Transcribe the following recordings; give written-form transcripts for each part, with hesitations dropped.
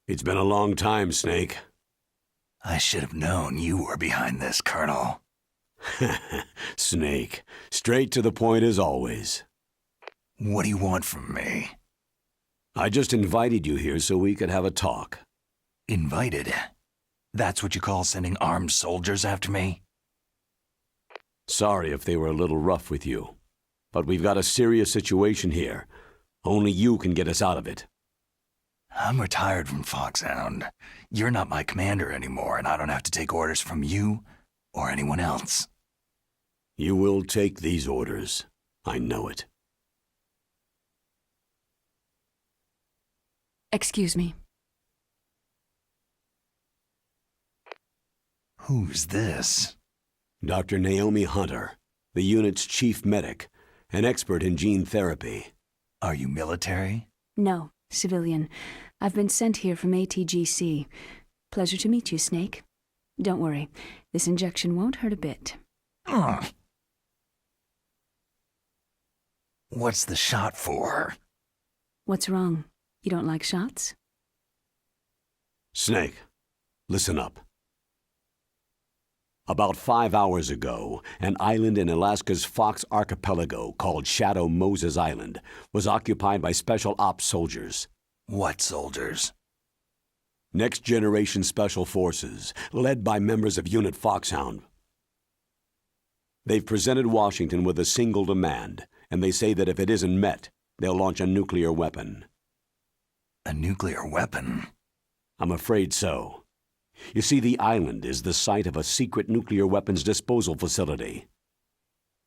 It's been a long time, Snake. I should have known you were behind this, Colonel. Snake, straight to the point as always. What do you want from me? I just invited you here so we could have a talk. Invited? That's what you call sending armed soldiers after me? Sorry if they were a little rough with you, but we've got a serious situation here. Only you can get us out of it. I'm retired from Foxhound. You're not my commander anymore, and I don't have to take orders from you or anyone else. You will take these orders. I know it. Excuse me. Who's this? Dr. Naomi Hunter, the unit's chief medic, an expert in gene therapy. Are you military? No, civilian. I've been sent here from ATGC. Pleasure to meet you, Snake. Don't worry, this injection won't hurt a bit. What's the shot for? What's wrong? You don't like shots? Snake, listen up. About 5 hours ago, an island in Alaska's Fox Archipelago called Shadow Moses Island was occupied by Special Ops soldiers. What soldiers? Next Generation Special Forces, led by members of Unit Foxhound. They've presented Washington with a single demand, and they say that if it isn't met, they'll launch a nuclear weapon. A nuclear weapon? I'm afraid so. You see, the island is the site of a secret nuclear weapons disposal facility.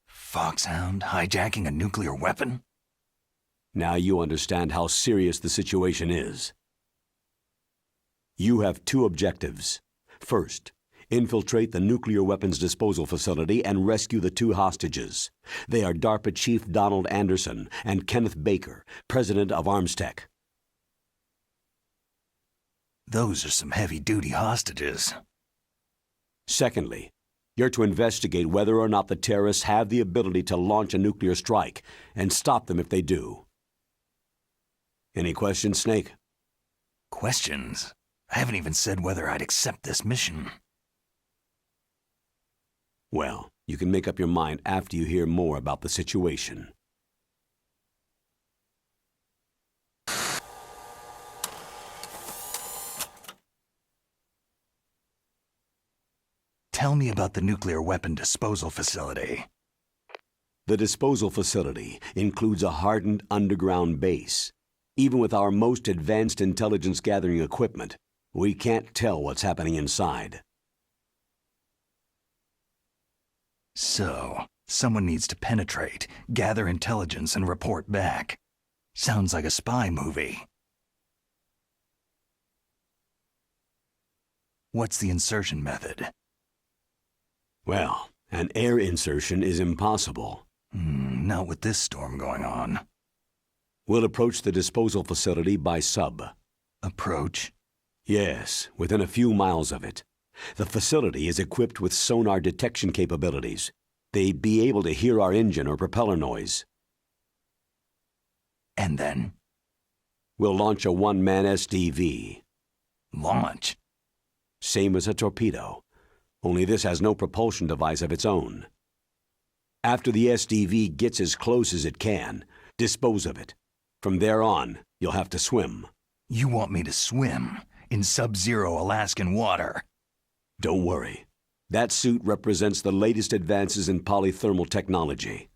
Foxhound hijacking a nuclear weapon? Now you understand how serious the situation is. You have two objectives. First, infiltrate the nuclear weapons disposal facility and rescue the two hostages. They are DARPA Chief Donald Anderson and Kenneth Baker, president of Armstech. Those are some heavy-duty hostages. Secondly, you're to investigate whether or not the terrorists have the ability to launch a nuclear strike and stop them if they do. Any questions, Snake? Questions? I haven't even said whether I'd accept this mission. Well, you can make up your mind after you hear more about the situation. Tell me about the nuclear weapon disposal facility. The disposal facility includes a hardened underground base. Even with our most advanced intelligence gathering equipment, we can't tell what's happening inside. So, someone needs to penetrate, gather intelligence, and report back. Sounds like a spy movie. What's the insertion method? Well, an air insertion is impossible. Not with this storm going on. We'll approach the disposal facility by sub. Approach? Yes, within a few miles of it. The facility is equipped with sonar detection capabilities. They'd be able to hear our engine or propeller noise. And then? We'll launch a one-man SDV. Launch? Same as a torpedo, only this has no propulsion device of its own. After the SDV gets as close as it can, dispose of it. From there on, you'll have to swim. You want me to swim in sub-zero Alaskan water? Don't worry. That suit represents the latest advances in polythermal technology.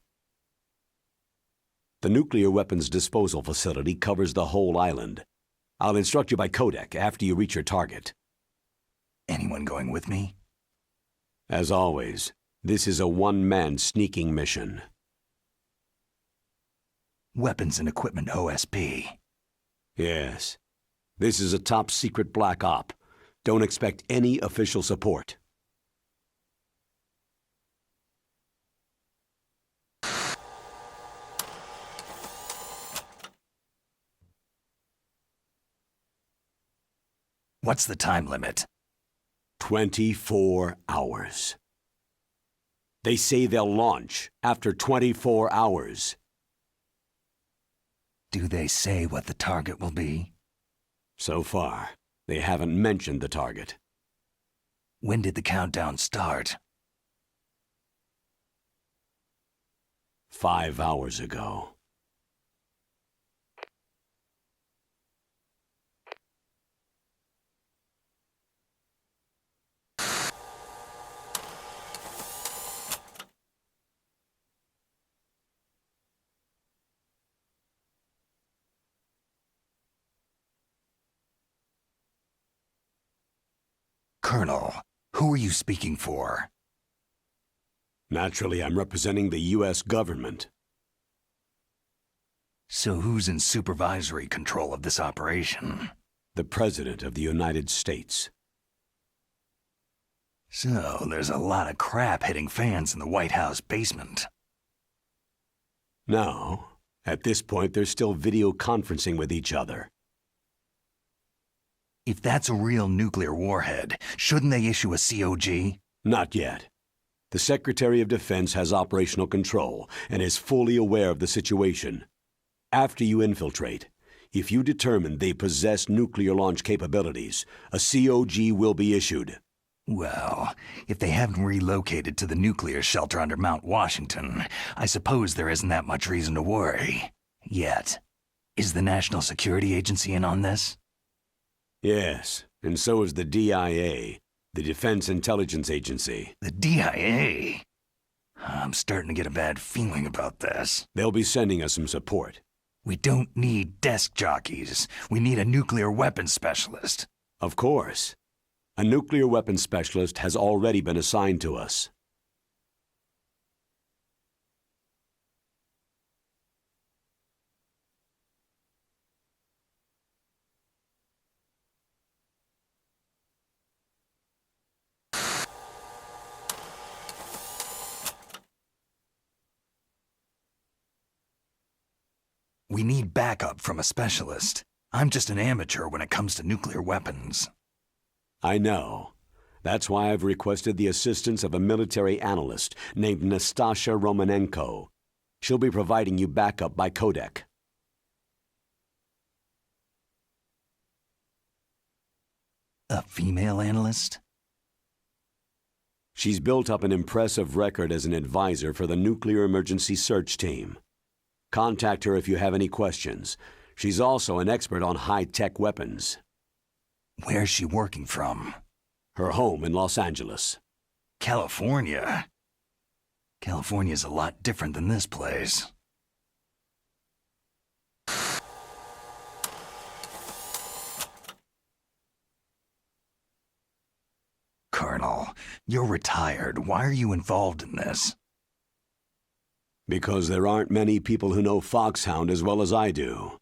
The nuclear weapons disposal facility covers the whole island. I'll instruct you by codec after you reach your target. Anyone going with me? As always, this is a one-man sneaking mission. Weapons and equipment OSP. Yes. This is a top-secret black op. Don't expect any official support. What's the time limit? 24 hours. They say they'll launch after 24 hours. Do they say what the target will be? So far, They haven't mentioned the target. When did the countdown start? 5 hours ago. Colonel, who are you speaking for? Naturally, I'm representing the U.S. government. So who's in supervisory control of this operation? The President of the United States. So there's a lot of crap hitting fans in the White House basement. No. At this point, they're still video conferencing with each other. If that's a real nuclear warhead, shouldn't they issue a COG? Not yet. The Secretary of Defense has operational control and is fully aware of the situation. After you infiltrate, if you determine they possess nuclear launch capabilities, a COG will be issued. Well, if they haven't relocated to the nuclear shelter under Mount Washington, I suppose there isn't that much reason to worry. Yet. Is the National Security Agency in on this? Yes, and so is the DIA, the Defense Intelligence Agency. The DIA? I'm starting to get a bad feeling about this. They'll be sending us some support. We don't need desk jockeys. We need a nuclear weapons specialist. Of course. A nuclear weapons specialist has already been assigned to us. We need backup from a specialist. I'm just an amateur when it comes to nuclear weapons. I know. That's why I've requested the assistance of a military analyst named Nastasha Romanenko. She'll be providing you backup by codec. A female analyst? She's built up an impressive record as an advisor for the Nuclear Emergency Search Team. Contact her if you have any questions. She's also an expert on high-tech weapons. Where's she working from? Her home in Los Angeles. California? California's a lot different than this place. Colonel, you're retired. Why are you involved in this? Because there aren't many people who know Foxhound as well as I do.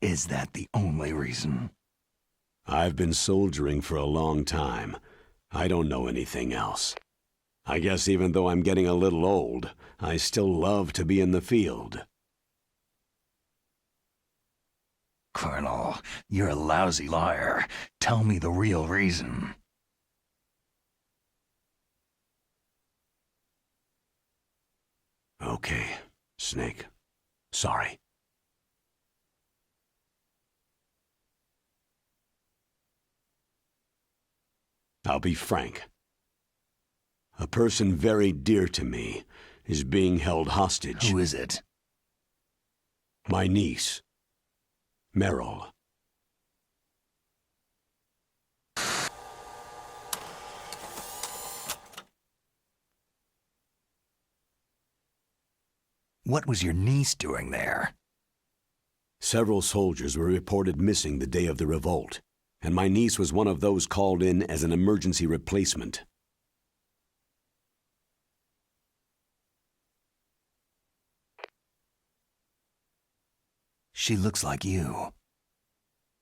Is that the only reason? I've been soldiering for a long time. I don't know anything else. I guess even though I'm getting a little old, I still love to be in the field. Colonel, you're a lousy liar. Tell me the real reason. Okay, Snake. Sorry. I'll be frank. A person very dear to me is being held hostage. Who is it? My niece, Meryl. What was your niece doing there? Several soldiers were reported missing the day of the revolt, and my niece was one of those called in as an emergency replacement. She looks like you.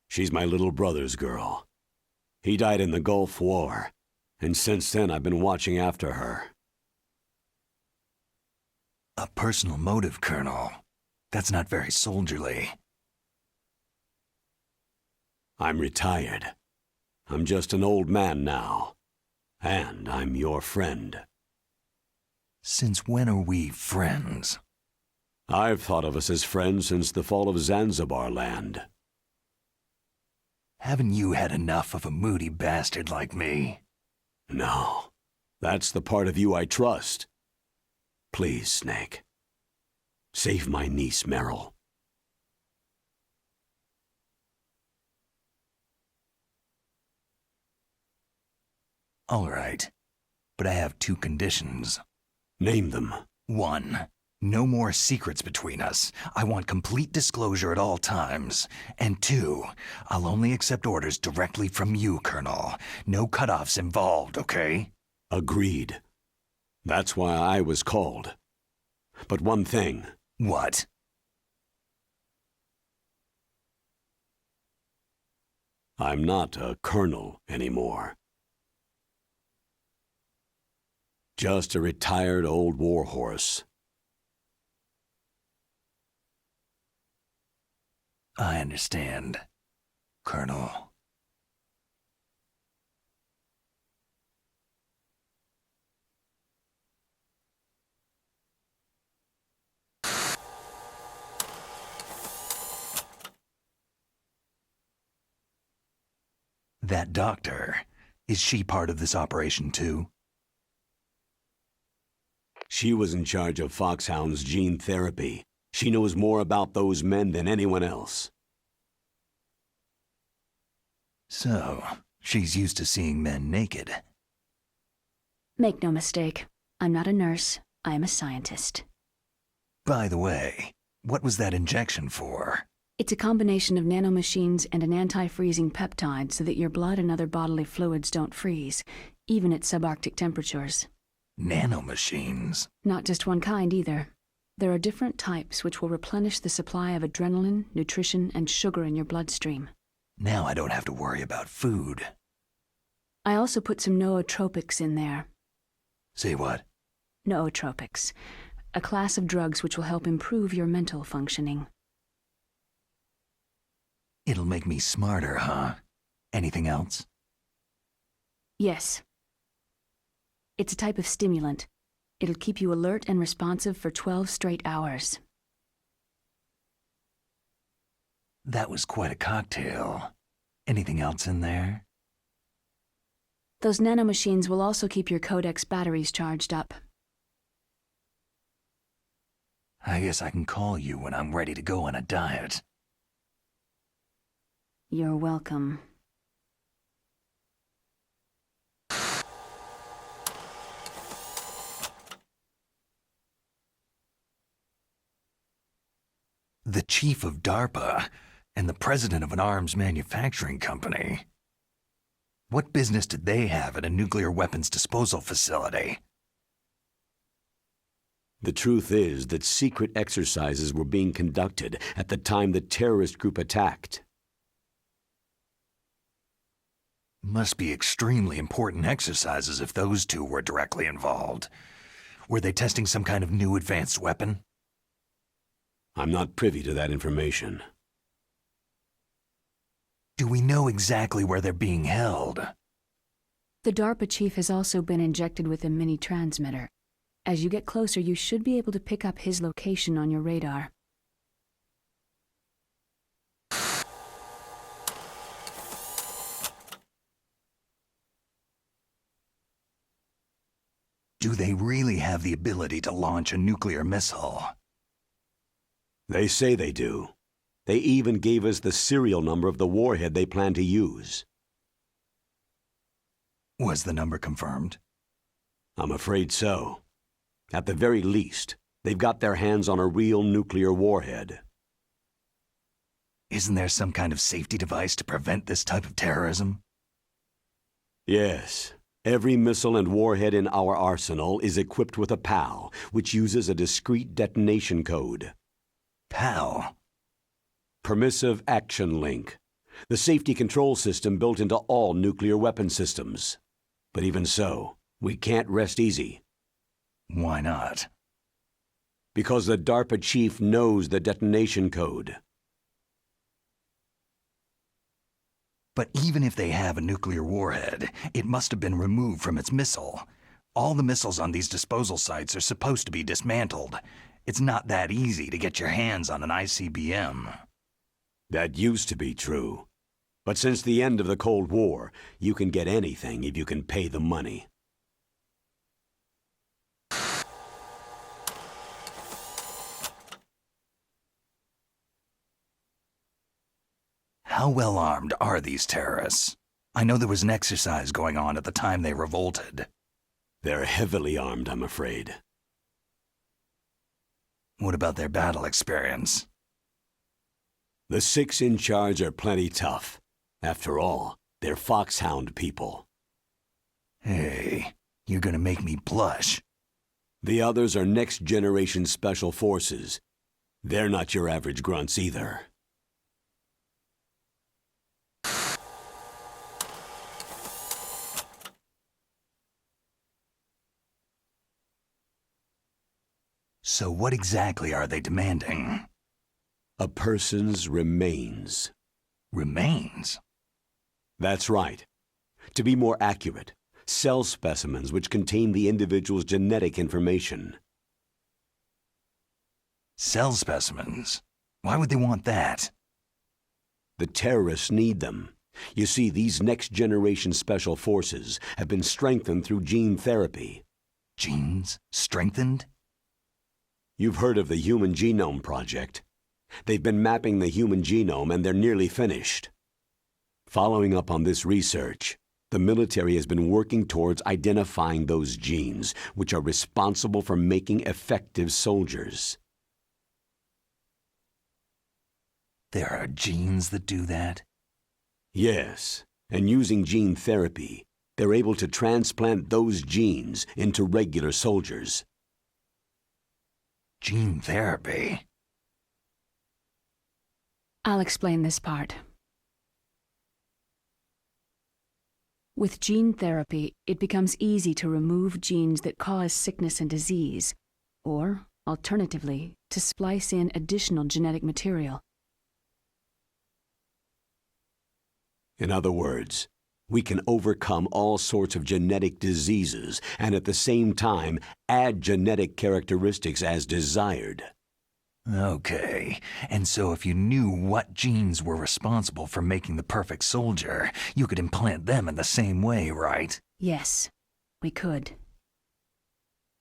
She's my little brother's girl. He died in the Gulf War, and since then I've been watching after her. A personal motive, Colonel. That's not very soldierly. I'm retired. I'm just an old man now. And I'm your friend. Since when are we friends? I've thought of us as friends since the fall of Zanzibar land. Haven't you had enough of a moody bastard like me? No. That's the part of you I trust. Please, Snake. Save my niece, Meryl. All right. But I have 2 conditions. Name them. 1. No more secrets between us. I want complete disclosure at all times. And 2, I'll only accept orders directly from you, Colonel. No cutoffs involved, okay? Agreed. That's why I was called. But one thing. What? I'm not a colonel anymore. Just a retired old warhorse. I understand, Colonel. That doctor, is she part of this operation too? She was in charge of Foxhound's gene therapy. She knows more about those men than anyone else. So, she's used to seeing men naked. Make no mistake, I'm not a nurse, I am a scientist. By the way, what was that injection for? It's a combination of nanomachines and an anti-freezing peptide so that your blood and other bodily fluids don't freeze, even at subarctic temperatures. Nanomachines? Not just one kind either. There are different types which will replenish the supply of adrenaline, nutrition, and sugar in your bloodstream. Now I don't have to worry about food. I also put some nootropics in there. Say what? Nootropics, a class of drugs which will help improve your mental functioning. It'll make me smarter, huh? Anything else? Yes. It's a type of stimulant. It'll keep you alert and responsive for 12 straight hours. That was quite a cocktail. Anything else in there? Those nanomachines will also keep your Codex batteries charged up. I guess I can call you when I'm ready to go on a diet. You're welcome. The chief of DARPA and the president of an arms manufacturing company. What business did they have at a nuclear weapons disposal facility? The truth is that secret exercises were being conducted at the time the terrorist group attacked. Must be extremely important exercises if those 2 were directly involved. Were they testing some kind of new advanced weapon? I'm not privy to that information. Do we know exactly where they're being held? The DARPA chief has also been injected with a mini-transmitter. As you get closer, you should be able to pick up his location on your radar. Do they really have the ability to launch a nuclear missile? They say they do. They even gave us the serial number of the warhead they plan to use. Was the number confirmed? I'm afraid so. At the very least, they've got their hands on a real nuclear warhead. Isn't there some kind of safety device to prevent this type of terrorism? Yes. Every missile and warhead in our arsenal is equipped with a PAL, which uses a discrete detonation code. PAL? Permissive Action Link. The safety control system built into all nuclear weapon systems. But even so, we can't rest easy. Why not? Because the DARPA chief knows the detonation code. But even if they have a nuclear warhead, it must have been removed from its missile. All the missiles on these disposal sites are supposed to be dismantled. It's not that easy to get your hands on an ICBM. That used to be true. But since the end of the Cold War, you can get anything if you can pay the money. How well armed are these terrorists? I know there was an exercise going on at the time they revolted. They're heavily armed, I'm afraid. What about their battle experience? The 6 in charge are plenty tough. After all, they're foxhound people. Hey, you're gonna make me blush. The others are next-generation special forces. They're not your average grunts either. So what exactly are they demanding? A person's remains. Remains? That's right. To be more accurate, cell specimens which contain the individual's genetic information. Cell specimens? Why would they want that? The terrorists need them. You see, these next-generation special forces have been strengthened through gene therapy. Genes? Strengthened? You've heard of the Human Genome Project. They've been mapping the human genome and they're nearly finished. Following up on this research, the military has been working towards identifying those genes which are responsible for making effective soldiers. There are genes that do that? Yes, and using gene therapy, they're able to transplant those genes into regular soldiers. Gene therapy? I'll explain this part. With gene therapy, it becomes easy to remove genes that cause sickness and disease, or, alternatively, to splice in additional genetic material. In other words, we can overcome all sorts of genetic diseases and at the same time add genetic characteristics as desired. Okay, and so if you knew what genes were responsible for making the perfect soldier, you could implant them in the same way, right? Yes, we could.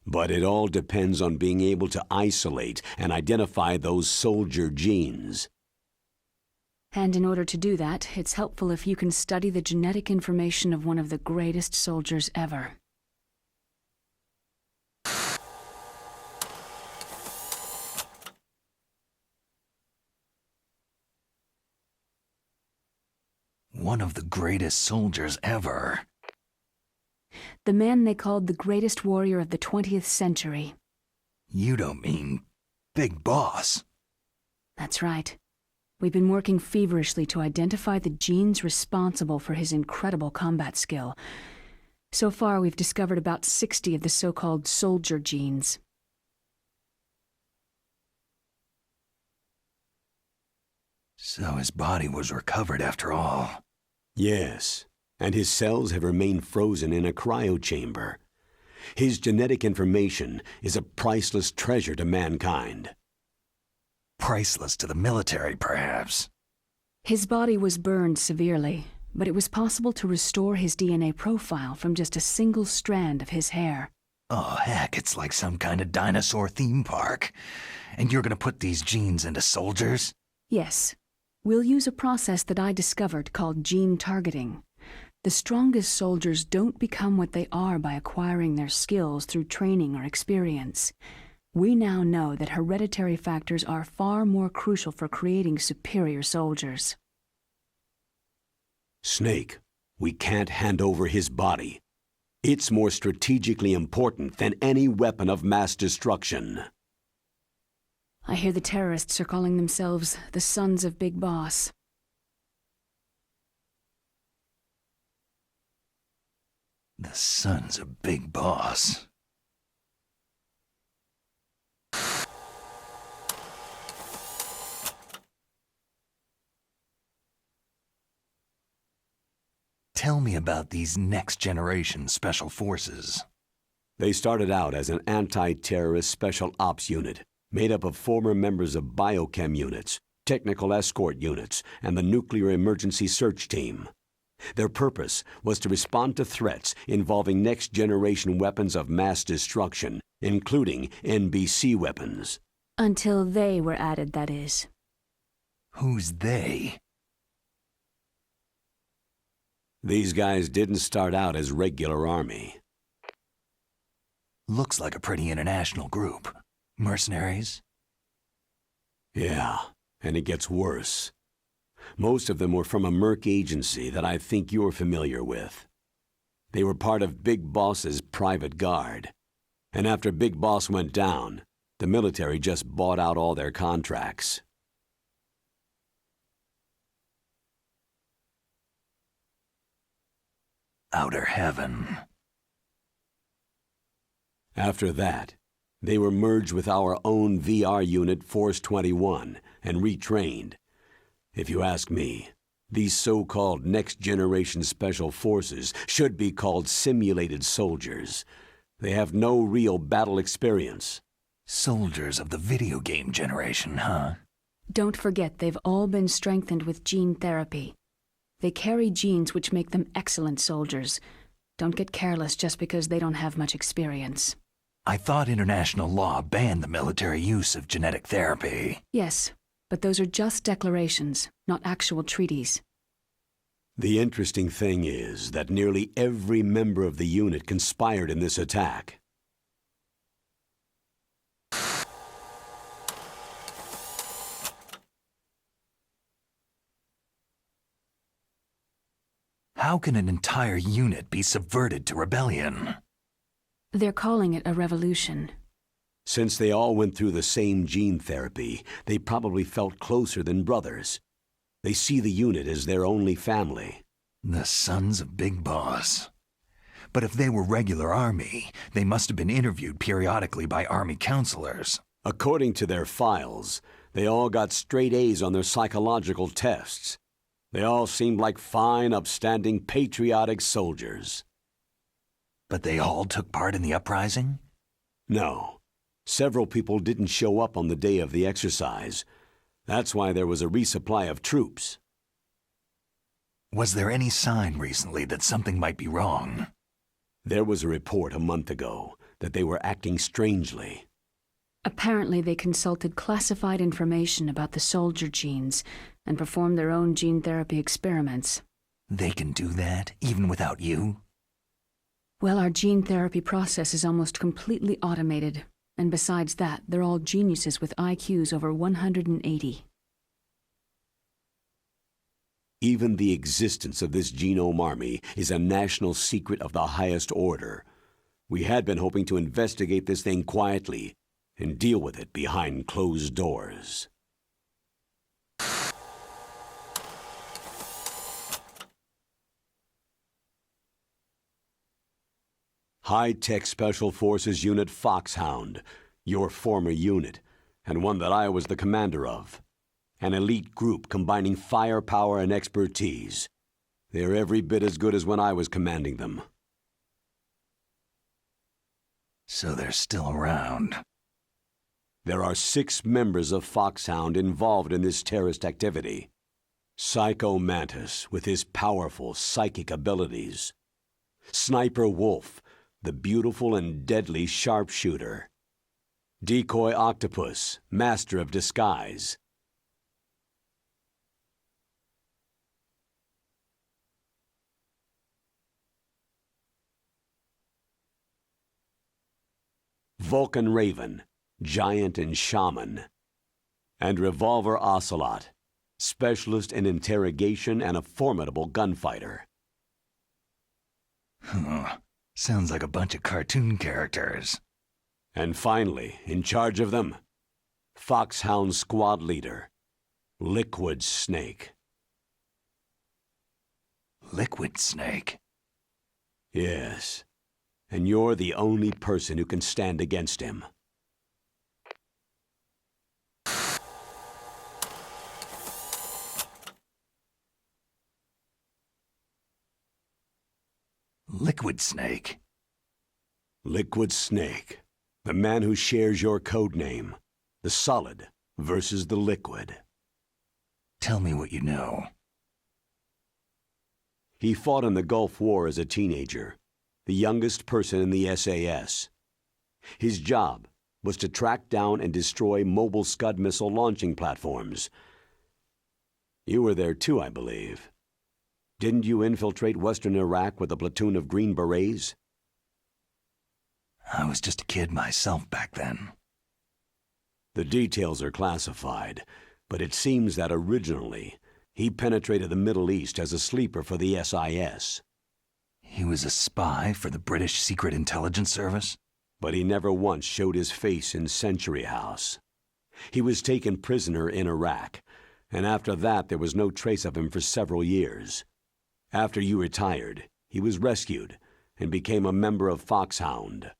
But it all depends on being able to isolate and identify those soldier genes. And in order to do that, it's helpful if you can study the genetic information of one of the greatest soldiers ever. One of the greatest soldiers ever. The man they called the greatest warrior of the 20th century. You don't mean Big Boss? That's right. We've been working feverishly to identify the genes responsible for his incredible combat skill. So far, we've discovered about 60 of the so-called soldier genes. So his body was recovered after all. Yes, and his cells have remained frozen in a cryochamber. His genetic information is a priceless treasure to mankind. Priceless to the military, perhaps. His body was burned severely, but it was possible to restore his DNA profile from just a single strand of his hair. Oh, heck, it's like some kind of dinosaur theme park. And you're gonna put these genes into soldiers? Yes. We'll use a process that I discovered called gene targeting. The strongest soldiers don't become what they are by acquiring their skills through training or experience. We now know that hereditary factors are far more crucial for creating superior soldiers. Snake, we can't hand over his body. It's more strategically important than any weapon of mass destruction. I hear the terrorists are calling themselves the Sons of Big Boss. The Sons of Big Boss. Tell me about these next-generation special forces. They started out as an anti-terrorist special ops unit, made up of former members of biochem units, technical escort units, and the nuclear emergency search team. Their purpose was to respond to threats involving next-generation weapons of mass destruction, including NBC weapons. Until they were added, that is. Who's they? These guys didn't start out as regular army. Looks like a pretty international group. Mercenaries? Yeah, and it gets worse. Most of them were from a merc agency that I think you're familiar with. They were part of Big Boss's private guard. And after Big Boss went down, the military just bought out all their contracts. Outer heaven. After that, they were merged with our own VR unit Force 21 and retrained. If you ask me, these so-called next-generation special forces should be called simulated soldiers. They have no real battle experience. Soldiers of the video game generation, huh? Don't forget they've all been strengthened with gene therapy. They carry genes which make them excellent soldiers. Don't get careless just because they don't have much experience. I thought international law banned the military use of genetic therapy. Yes, but those are just declarations, not actual treaties. The interesting thing is that nearly every member of the unit conspired in this attack. How can an entire unit be subverted to rebellion? They're calling it a revolution. Since they all went through the same gene therapy, they probably felt closer than brothers. They see the unit as their only family. The sons of Big Boss. But if they were regular army, they must have been interviewed periodically by army counselors. According to their files, they all got straight A's on their psychological tests. They all seemed like fine, upstanding, patriotic soldiers. But they all took part in the uprising? No. Several people didn't show up on the day of the exercise. That's why there was a resupply of troops. Was there any sign recently that something might be wrong? There was a report a month ago that they were acting strangely. Apparently they consulted classified information about the soldier genes and performed their own gene therapy experiments. They can do that, even without you? Well, our gene therapy process is almost completely automated. And besides that, they're all geniuses with IQs over 180. Even the existence of this genome army is a national secret of the highest order. We had been hoping to investigate this thing quietly and deal with it behind closed doors. High-Tech Special Forces Unit Foxhound, your former unit, and one that I was the commander of. An elite group combining firepower and expertise. They're every bit as good as when I was commanding them. So they're still around. There are 6 members of Foxhound involved in this terrorist activity. Psycho Mantis, with his powerful psychic abilities. Sniper Wolf, the beautiful and deadly sharpshooter. Decoy Octopus, master of disguise. Vulcan Raven, giant and shaman. And Revolver Ocelot, specialist in interrogation and a formidable gunfighter. Sounds like a bunch of cartoon characters. And finally, in charge of them, Foxhound Squad Leader, Liquid Snake. Liquid Snake? Yes, and you're the only person who can stand against him. Liquid Snake? Liquid Snake, the man who shares your code name, the solid versus the liquid. Tell me what you know. He fought in the Gulf War as a teenager, the youngest person in the SAS. His job was to track down and destroy mobile Scud missile launching platforms. You were there too, I believe. Didn't you infiltrate western Iraq with a platoon of Green Berets? I was just a kid myself back then. The details are classified, but it seems that originally he penetrated the Middle East as a sleeper for the SIS. He was a spy for the British Secret Intelligence Service? But he never once showed his face in Century House. He was taken prisoner in Iraq, and after that there was no trace of him for several years. After you retired, he was rescued and became a member of Foxhound.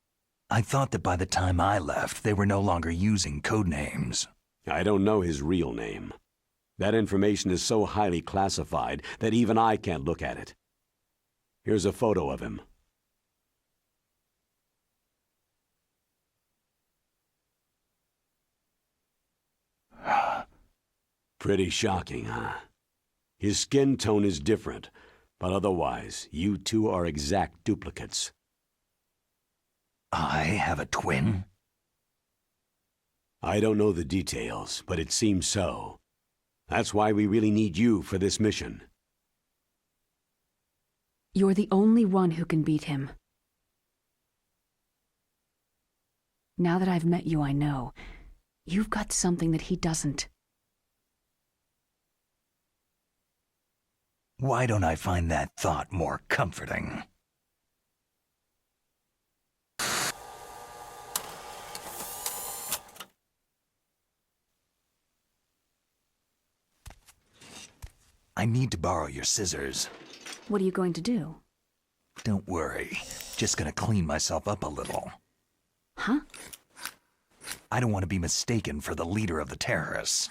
I thought that by the time I left, they were no longer using code names. I don't know his real name. That information is so highly classified that even I can't look at it. Here's a photo of him. Pretty shocking, huh? His skin tone is different, but otherwise, you two are exact duplicates. I have a twin? I don't know the details, but it seems so. That's why we really need you for this mission. You're the only one who can beat him. Now that I've met you, I know. You've got something that he doesn't. Why don't I find that thought more comforting? I need to borrow your scissors. What are you going to do? Don't worry. Just gonna clean myself up a little. Huh? I don't want to be mistaken for the leader of the terrorists.